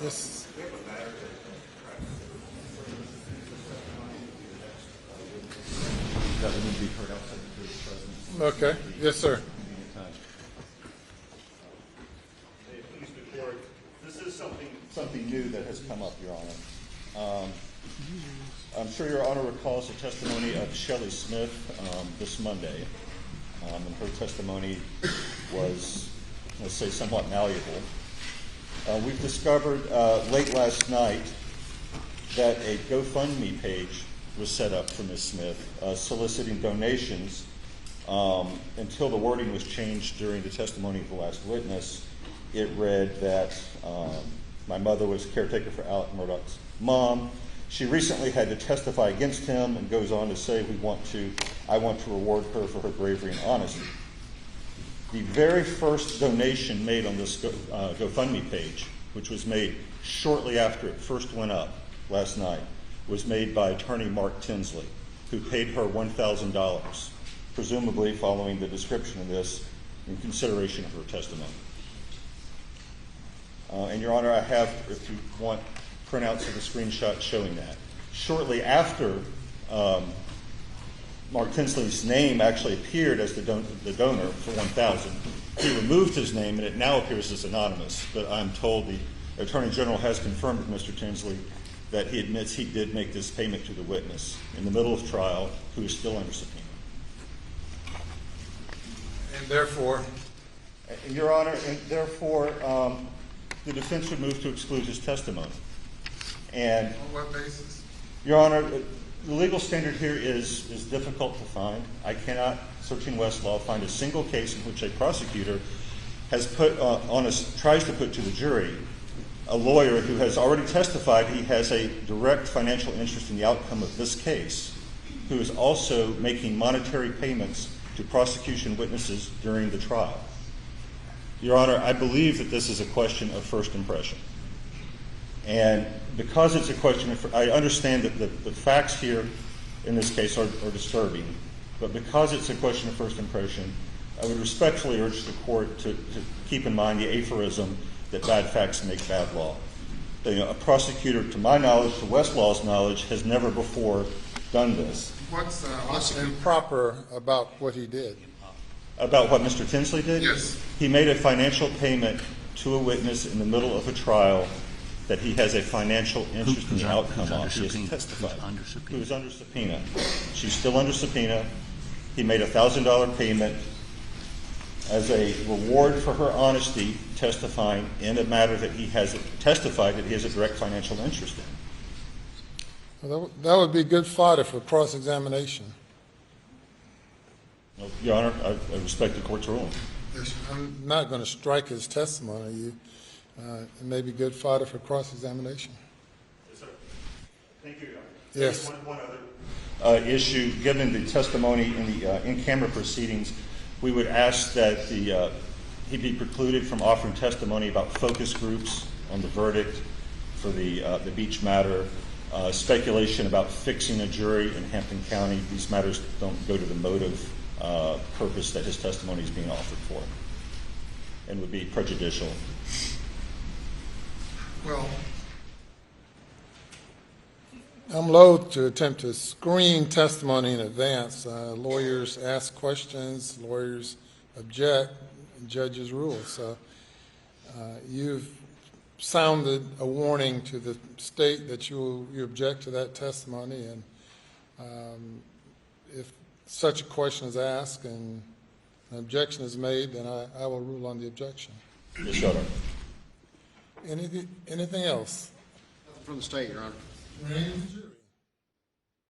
Yes. That would need to be heard outside the jury's presence. Okay. Yes, sir. Please report. This is something new that has come up, Your Honor. I'm sure Your Honor recalls the testimony of Shelley Smith this Monday, and her testimony was, let's say, somewhat malleable. We've discovered late last night that a GoFundMe page was set up for Ms. Smith, soliciting donations until the wording was changed during the testimony of the last witness. It read that my mother was caretaker for Alec Murdaugh's mom. She recently had to testify against him, and goes on to say, I want to reward her for her bravery and honesty. The very first donation made on this GoFundMe page, which was made shortly after it first went up last night, was made by attorney Mark Tinsley, who paid her $1,000, presumably following the description of this in consideration of her testimony. And Your Honor, I have, if you want, printouts of the screenshot showing that. Shortly after Mark Tinsley's name actually appeared as the donor for $1,000, he removed his name, and it now appears as anonymous. But I'm told the Attorney General has confirmed with Mr. Tinsley that he admits he did make this payment to the witness in the middle of trial, who is still under subpoena. And therefore? Your Honor, and therefore, the defense would move to exclude his testimony. And On what basis? Your Honor, the legal standard here is difficult to find. I cannot, searching Westlaw, find a single case in which a prosecutor has tries to put to the jury a lawyer who has already testified he has a direct financial interest in the outcome of this case, who is also making monetary payments to prosecution witnesses during the trial. Your Honor, I believe that this is a question of first impression. And because it's a question of, I understand that the facts here in this case are disturbing, but because it's a question of first impression, I would respectfully urge the court to keep in mind the aphorism that bad facts make bad law. A prosecutor, to my knowledge, to Westlaw's knowledge, has never before done this. What's improper about what he did? About what Mr. Tinsley did? Yes. He made a financial payment to a witness in the middle of a trial that he has a financial interest in the outcome of. He has testified. Who is under subpoena. She's still under subpoena. He made a $1,000 payment as a reward for her honesty, testifying in a matter that he has testified that he has a direct financial interest in. Well, that would be good fodder for cross-examination. Well, Your Honor, I respect the court's ruling. I'm not going to strike his testimony. It may be good fodder for cross-examination. Yes, sir. Thank you, Your Honor. Yes. One other issue. Given the testimony in the in-camera proceedings, we would ask that he be precluded from offering testimony about focus groups on the verdict for the Beach matter, speculation about fixing a jury in Hampton County. These matters don't go to the motive purpose that his testimony is being offered for, and would be prejudicial. Well, I'm loath to attempt to screen testimony in advance. Lawyers ask questions, lawyers object, and judges rule. So you've sounded a warning to the state that you object to that testimony, and if such a question is asked and an objection is made, then I will rule on the objection. Yes, Your Honor. Anything else? From the state, Your Honor. Ranger?